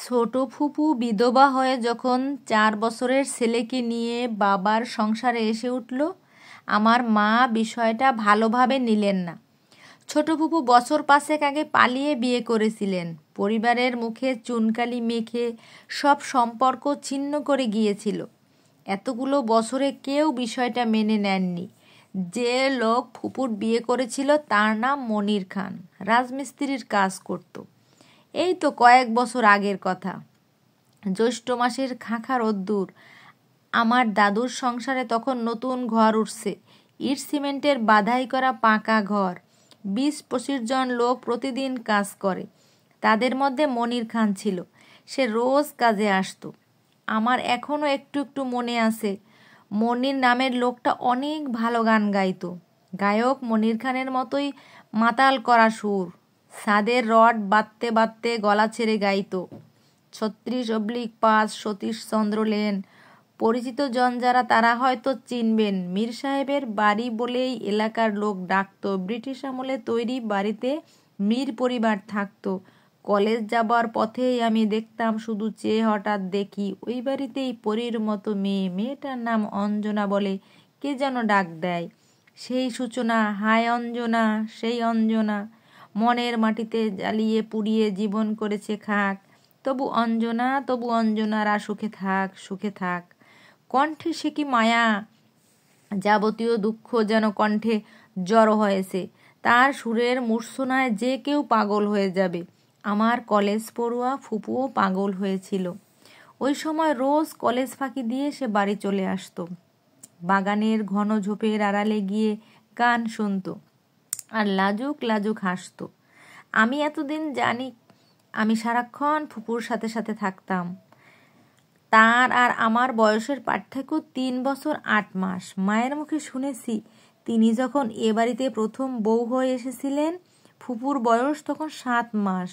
ছোট ফুপু বিধবা হয়ে যখন 4 বছরের ছেলেকে নিয়ে বাবার সংসারে এসে উঠল, আমার মা বিষয়টা ভালোভাবে নিলেন না। ছোট ফুপু বছর 5 আগে পালিয়ে বিয়ে করেছিলেন। পরিবারের মুখে চুনকালি মেখে সব সম্পর্ক ছিন্ন করে গিয়েছিল। এতগুলো বছরে কেউ বিষয়টা মেনে নেননি। যে লোক ফুপুর বিয়ে করেছিল তার নাম মনির খান, রাজমিস্ত্রির কাজ করত। এই তো কয়েক বছর আগের কথা। জ্যৈষ্ঠ মাসের খাঁখা রোদ্দুর। আমার দাদুর সংসারে তখন নতুন ঘর উঠছে, ইট সিমেন্টের বাধাই করা পাকা ঘর। 20-25 জন লোক প্রতিদিন কাজ করে। তাদের মধ্যে মনির খান ছিল। সে রোজ কাজে আসতো। আমার এখনও একটু একটু মনে আছে, মনির নামের লোকটা অনেক ভালো গান গাইতো। গায়ক মনির খানের মতোই মাতাল করা সুর। ছাদের রড বাঁধতে বাঁধতে গলা ছেড়ে গাইতো। 36/5 সতীশচন্দ্র লেন। পরিচিত জন যারা তারা হয়তো চিনবেন। মীর সাহেবের বাড়ি বলেই এলাকার লোক ডাকতো। ব্রিটিশ আমলে তৈরি বাড়িতে মীর পরিবার থাকতো। কলেজ যাবার পথেই আমি দেখতাম, শুধু চেয়ে হঠাৎ দেখি ওই বাড়িতেই পরীর মতো মেয়ে। মেয়েটার নাম অঞ্জনা বলে কে যেন ডাক দেয়। সেই সূচনা, হায় অঞ্জনা, সেই অঞ্জনা। মনের মাটিতে জ্বালিয়ে পুড়িয়ে জীবন করেছে খাক। তবু অঞ্জনারা সুখে থাক, সুখে থাক। কণ্ঠে সে কি মায়া! যাবতীয় দুঃখ যেন কণ্ঠে জড়ো হয়েছে। তার সুরের মূর্ছনায় যে কেউ পাগল হয়ে যাবে। আমার কলেজ পড়ুয়া ফুপুও পাগল হয়েছিল। ওই সময় রোজ কলেজ ফাঁকি দিয়ে সে বাড়ি চলে আসতো। বাগানের ঘন ঝোপের আড়ালে গিয়ে গান শুনত আর লাজুক লাজুক হাসতো। আমি এতদিন জানি আমি সারাক্ষণ ফুপুর সাথে সাথে থাকতাম। তার আর আমার বয়সের পার্থক্য 3 বছর 8 মাস। মায়ের মুখে শুনেছি, তিনি যখন এ বাড়িতে প্রথম বউ হয়ে এসেছিলেন, ফুপুর বয়স তখন 7 মাস।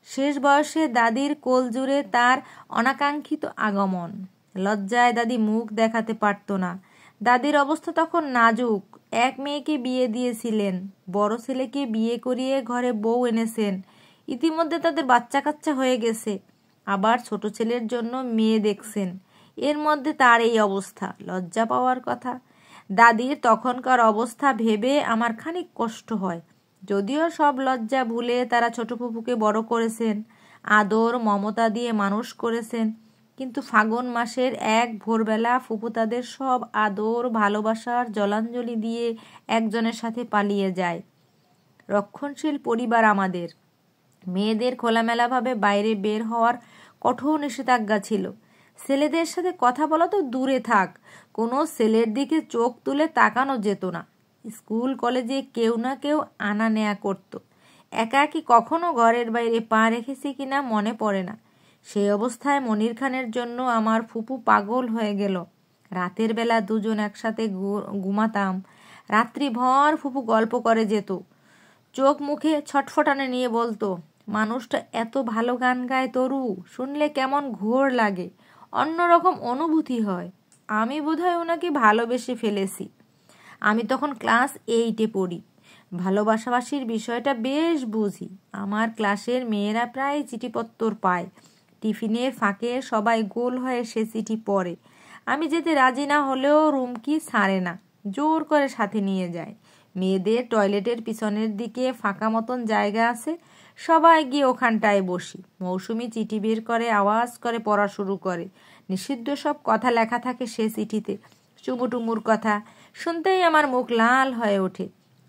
শেষ বয়সে দাদির কোল জুড়ে তার অনাকাঙ্ক্ষিত আগমন। লজ্জায় দাদি মুখ দেখাতে পারত না। দাদির অবস্থা তখন নাজুক। এক মেয়েকে বিয়ে দিয়েছিলেন, বড় ছেলেকে বিয়ে করিয়ে ঘরে বউ এনেছেন। ইতিমধ্যে তাদের বাচ্চা কাচ্চা হয়ে গেছে। আবার ছোট ছেলের জন্য মেয়ে দেখছেন। এর মধ্যে তার এই অবস্থা। লজ্জা পাওয়ার কথা। দাদির তখনকার অবস্থা ভেবে আমার খানিক কষ্ট হয়। যদিও সব লজ্জা ভুলে তারা ছোট ফুপুকে বড় করেছেন, আদর মমতা দিয়ে মানুষ করেছেন। কিন্তু ফাগুন মাসের এক ভোরবেলা ফুপু তাদের সব আদর ভালোবাসার জলাঞ্জলি দিয়ে একজনের সাথে পালিয়ে যায়। রক্ষণশীল পরিবার আমাদের। মেয়েদের খোলামেলাভাবে বাইরে বের হওয়ার কঠোর নিষেধাজ্ঞা ছিল। ছেলেদের সাথে কথা বলা তো দূরে থাক, কোনো ছেলের দিকে চোখ তুলে তাকানো যেত না। স্কুল কলেজে কেউ না কেউ আনা নেয়া করত। একাকী কখনো ঘরের বাইরে পা রেখেছি কিনা মনে পড়ে না। সেই অবস্থায় মনির খানের জন্য আমার ফুপু পাগল হয়ে গেল। রাতের বেলা দুজন একসাথে ঘুমাতাম। রাত্রিভর ফুপু গল্প করে যেত। চোখ মুখে ছটফটানে নিয়ে বলতো, মানুষটা এত ভালো গান গায় তরু, শুনলে কেমন ঘোর লাগে, অন্যরকম অনুভূতি হয়। আমি বোধহয় ওনাকে ভালোবেসে ফেলেছি। আমি তখন ক্লাস 8-এ পড়ি। ভালোবাসাবাসির বিষয়টা বেশ বুঝি। আমার ক্লাসের মেয়েরা প্রায় চিঠিপত্তর পায়। টিফিনের ফাঁকে সবাই গোল হয়ে সে চিঠি পড়ে। আমি যেতে রাজি না হলেও রুমকি ছাড়ে না, জোর করে সাথে নিয়ে যায়। মেয়েদের টয়লেটের পিছনের দিকে ফাঁকা মতন জায়গা আছে, সবাই গিয়ে ওখানটায় বসি। মৌসুমি চিঠি বের করে আওয়াজ করে পড়া শুরু করে। নিষিদ্ধ সব কথা লেখা থাকে সে চিঠিতে, চুমুটুমুর কথা। শুনতেই আমার মুখ লাল হয়ে ওঠে।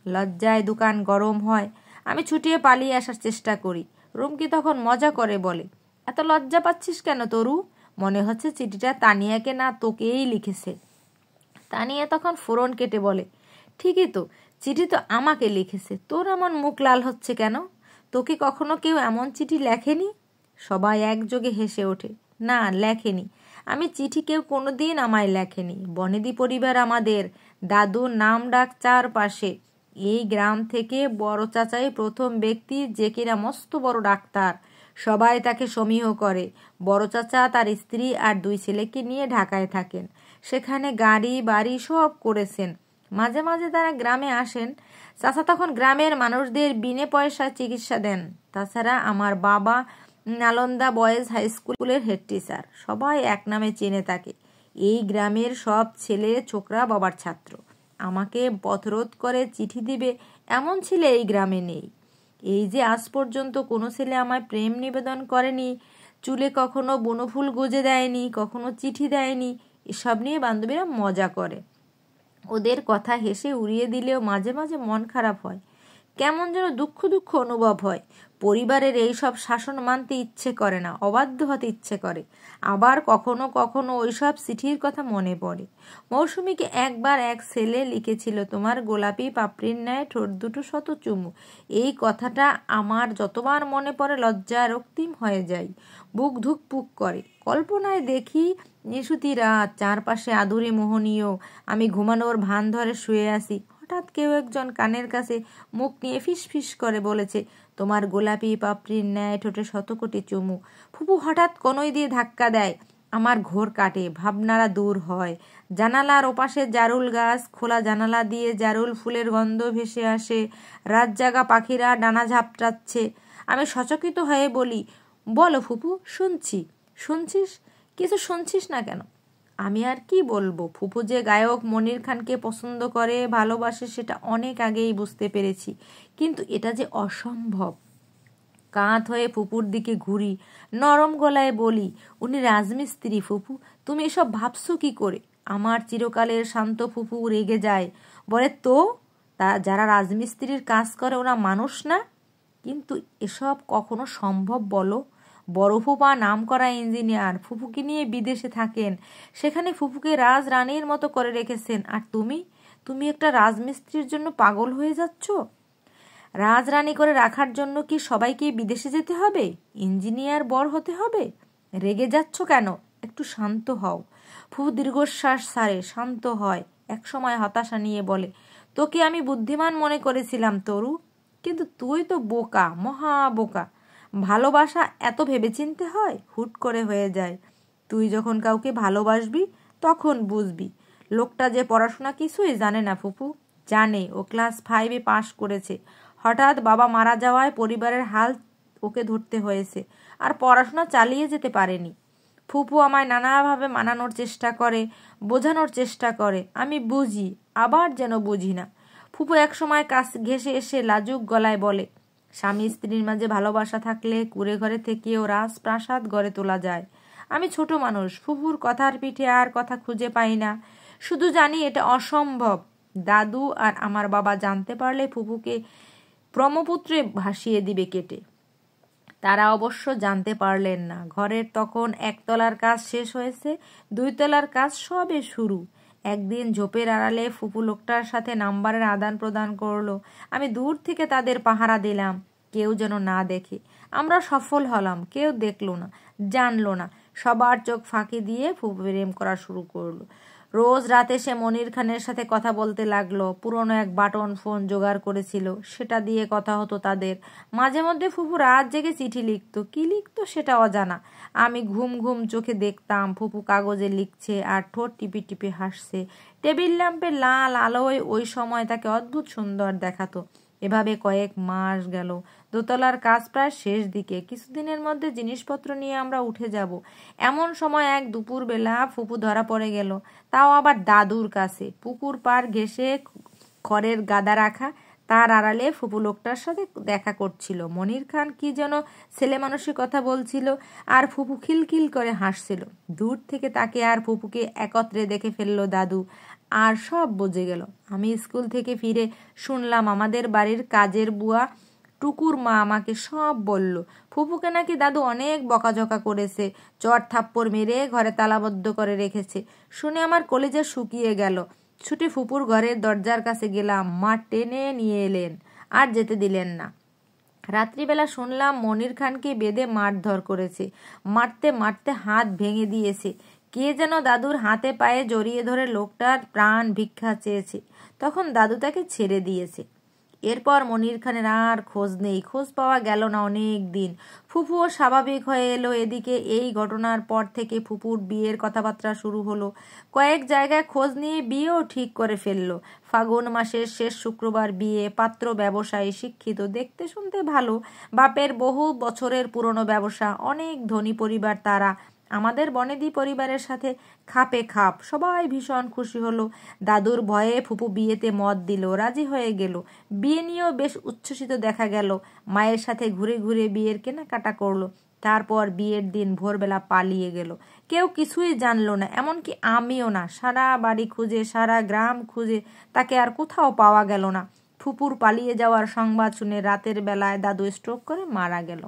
লজ্জায় দোকান গরম হয়। আমি ছুটিয়ে পালিয়ে আসার চেষ্টা করি। রুমকি তখন মজা করে বলে, এত লজ্জা পাচ্ছিস কেন তরু? মনে হচ্ছে চিঠিটা তানিয়াকে না তোকেই লিখেছে। তানিয়া তখন ফোড়ন কেটে বলে, ঠিকই তো, চিঠি তো আমাকে লিখেছে। তোর এমন মুখ লাল হচ্ছে কেন? তোকে কখনো কেউ এমন চিঠি লেখেনি? সবাই একযোগে হেসে ওঠে। না, লেখেনি। আমি চিঠি কেউ কোনোদিন আমায় লেখেনি। বনেদি পরিবার আমাদের। দাদুর নাম ডাক চারপাশে। এই গ্রাম থেকে বড় চাচাই প্রথম ব্যক্তি যে কিনা মস্ত বড় ডাক্তার। সবাই তাকে সমীহ করে। বড় চাচা তার স্ত্রী আর 2 ছেলেকে নিয়ে ঢাকায় থাকেন। সেখানে গাড়ি বাড়ি সব করেছেন। মাঝে মাঝে তারা গ্রামে আসেন। চাচা তখন গ্রামের মানুষদের বিনে পয়সায় চিকিৎসা দেন। তাছাড়া আমার বাবা নালন্দা বয়েজ হাই স্কুলের হেড টিচার, সবাই এক নামে চেনে তাকে। এই গ্রামের সব ছেলে ছোকরা বাবার ছাত্র। আমাকে পথরোধ করে চিঠি দিবে এমন ছেলে এই গ্রামে নেই। এই যে আজ পর্যন্ত কোনো ছেলে আমায় প্রেম নিবেদন করেনি, চুলে কখনো বনফুল গুজে দেয়নি, কখনো চিঠি দেয়নি, এসব নিয়ে বান্ধবীরা মজা করে। ওদের কথা হেসে উড়িয়ে দিলেও মাঝে মাঝে মন খারাপ হয়, কেমন যেন দুঃখ দুঃখ অনুভব হয়। পরিবারের এই সব শাসন মানতে ইচ্ছে করে না, অবাধ্য হতে ইচ্ছে করে। আবার কখনো কখনো ওইসব চিঠির কথা মনে পড়ে। মৌসুমীকে একবার এক ছেলে লিখেছিল, তোমার গোলাপি পাপড়ির ন্যায় ঠোঁট দুটো শত চুমু। এই কথাটা আমার যতবার মনে পড়ে লজ্জা রক্তিম হয়ে যায়, বুক ধুকপুক করে। কল্পনায় দেখি নিশুতি রাত, চারপাশে আদুরে মোহনীয়, আমি ঘুমানোর ভান ধরে শুয়ে আছি। হঠাৎ কেউ একজন কানের কাছে মুখ নিয়ে ফিস ফিস করে বলেছে, তোমার গোলাপি পাপড়ির ন্যায় ঠোঁটে শতকোটি চুমু। ফুপু হঠাৎ কনই দিয়ে ধাক্কা দেয়। আমার ঘোর কাটে, ভাবনারা দূর হয়। জানালার ওপাশে জারুল গাছ, খোলা জানালা দিয়ে জারুল ফুলের গন্ধ ভেসে আসে। রাত জাগা পাখিরা ডানা ঝাপটাচ্ছে। আমি সচকিত হয়ে বলি, বলো ফুপু, শুনছি। শুনছিস? কিছু শুনছিস না কেন? আমি আর কি বলবো। ফুপু যে গায়ক মনির খানকে পছন্দ করে, ভালোবাসে, সেটা অনেক আগেই বুঝতে পেরেছি, কিন্তু এটা যে অসম্ভব। কাঁধ হয়ে ফুপুর দিকে ঘুরি, নরম গলায় বলি, উনি রাজমিস্ত্রি ফুপু, তুমি এসব ভাবছো কি করে? আমার চিরকালের শান্ত ফুপু রেগে যায়, বলে, তো যারা রাজমিস্ত্রির কাজ করে ওরা মানুষ না? কিন্তু এসব কখনো সম্ভব বলো? বড় ফুপা নামকরা ইঞ্জিনিয়ার, ফুপুকে নিয়ে বিদেশে থাকেন, সেখানে ফুপুকে রাজরানীর মতো করে রেখেছেন, আর তুমি একটা রাজমিস্ত্রির জন্য পাগল হয়ে যাচ্ছ? রাজরানী করে রাখার জন্য কি সবাইকে বিদেশে যেতে হবে? ইঞ্জিনিয়ার বর হতে হবে? রেগে যাচ্ছ কেন? একটু শান্ত হও। ফুপু দীর্ঘশ্বাস ছাড়ে, শান্ত হয়, একসময় হতাশা নিয়ে বলে, তোকে আমি বুদ্ধিমান মনে করেছিলাম তরু, কিন্তু তুই তো বোকা, মহা বোকা। ভালোবাসা এত ভেবেচিন্তে হয়? হুট করে হয়ে যায়। তুই যখন কাউকে ভালোবাসবি তখন বুঝবি। লোকটা যে পড়াশোনা কিছুই জানে না ফুপু। জানে, ও ক্লাস 5-এ পাশ করেছে। হঠাৎ বাবা মারা যাওয়ায় পরিবারের হাল ওকে ধরতে হয়েছে, আর পড়াশোনা চালিয়ে যেতে পারেনি। ফুপু আমায় নানাভাবে মানানোর চেষ্টা করে, বোঝানোর চেষ্টা করে। আমি বুঝি, আবার যেন বুঝি না। ফুপু একসময় কাছ ঘেঁষে এসে লাজুক গলায় বলে, স্বামী স্ত্রীর মাঝে ভালোবাসা থাকলে কুঁড়ে ঘরে থেকেও রাজপ্রাসাদ গড়ে তোলা যায়। আমি ছোট মানুষ, ফুপুর কথার পিঠে আর কথা খুঁজে পাই না। শুধু জানি এটা অসম্ভব। দাদু আর আমার বাবা জানতে পারলে ফুপুকে ব্রহ্মপুত্রে ভাসিয়ে দিবে কেটে। তারা অবশ্য জানতে পারলেন না। ঘরের তখন 1 তলার কাজ শেষ হয়েছে, 2 তলার কাজ সবে শুরু। একদিন ঝোপের আড়ালে ফুপু লোকটার সাথে নাম্বারের আদান প্রদান করলো। আমি দূর থেকে তাদের পাহারা দিলাম, কেউ যেন না দেখে। আমরা সফল হলাম, কেউ দেখলো না, জানলো না। সবার চোখ ফাঁকি দিয়ে ফুপু প্রেম করা শুরু করলো। রোজ রাতে সে মনির খানের সাথে কথা বলতে লাগলো। পুরনো এক বাটন ফোন জোগাড় করেছিল, সেটা দিয়ে কথা হতো তাদের। মাঝে মধ্যে ফুপু রাত জেগে চিঠি লিখতো, কি লিখতো সেটা অজানা। আমি ঘুম ঘুম চোখে দেখতাম ফুপু কাগজে লিখছে আর ঠোঁট টিপে টিপে হাসছে। টেবিল ল্যাম্পের লাল আলোয় ওই সময় তাকে অদ্ভুত সুন্দর দেখাতো। এভাবে কয়েক মাস গেল। 2 তলার কাজ প্রায় শেষ দিকে। কিছুদিনের মধ্যে জিনিসপত্র নিয়ে আমরা উঠে যাব। এমন সময় এক দুপুর বেলা ফুপু ধরা পড়ে গেল, তাও আবার দাদুর কাছে। পুকুর পাড় ঘেঁষে খড়ের গাদা রাখা, তার আড়ালে ফুপু লোকটার সাথে দেখা করছিল। মনির খান কি যেন ছেলে মানুষের কথা বলছিল, আর ফুপু খিলখিল করে হাসছিল। দূর থেকে তাকে আর ফুপুকে একত্রে দেখে ফেললো দাদু, আর সব বুঝে গেল। আমি স্কুল থেকে ফিরে শুনলাম আমাদের বাড়ির কাজের বুয়া টুকুর মা আমাকে সব বলল। ফুপুকে নাকি দাদু অনেক বকাঝকা করেছে, চড় থাপ্পড় মেরে ঘরে তালাবদ্ধ করে রেখেছে। শুনে আমার কলিজা শুকিয়ে গেল। ছুটে ফুপুর ঘরের দরজার কাছে গেলাম। মা টেনে নিয়ে এলেন, আর যেতে দিলেন না। রাত্রিবেলা শুনলাম মনির খানকে বেঁধে মারধর করেছে, মারতে মারতে হাত ভেঙে দিয়েছে। কে যেন দাদুর হাতে পায়ে জড়িয়ে ধরে লোকটার প্রাণ ভিক্ষা চেয়েছে। তখন দাদু তাকে ছেড়ে দিয়েছে। এরপর মনির খানের আর খোঁজ নেই, খোঁজ পাওয়া গেল না অনেক দিন। ফুপুও স্বাভাবিক হয়ে এলো। এদিকে এই ঘটনার পর থেকে ফুপুর বিয়ের কথাবার্তা শুরু হলো। কয়েক জায়গায় খোঁজ নিয়ে বিয়েও ঠিক করে ফেললো। ফাগুন মাসের শেষ শুক্রবার বিয়ে। পাত্র ব্যবসায়ী, শিক্ষিত, দেখতে শুনতে ভালো, বাপের বহু বছরের পুরনো ব্যবসা, অনেক ধনী পরিবার তারা। আমাদের বনেদি পরিবারের সাথে খাপে খাপ, সবাই ভীষণ খুশি হলো। দাদুর ভয়ে ফুপু বিয়েতে মত দিল, রাজি হয়ে গেল। বিয়ে নিয়েও বেশ উচ্ছ্বসিত দেখা গেল। মায়ের সাথে ঘুরে ঘুরে বিয়ের কেনাকাটা করলো। তারপর বিয়ের দিন ভোরবেলা পালিয়ে গেল। কেউ কিছুই জানলো না, এমনকি আমিও না। সারা বাড়ি খুঁজে, সারা গ্রাম খুঁজে তাকে আর কোথাও পাওয়া গেল না। ফুপুর পালিয়ে যাওয়ার সংবাদ শুনে রাতের বেলায় দাদু স্ট্রোক করে মারা গেল।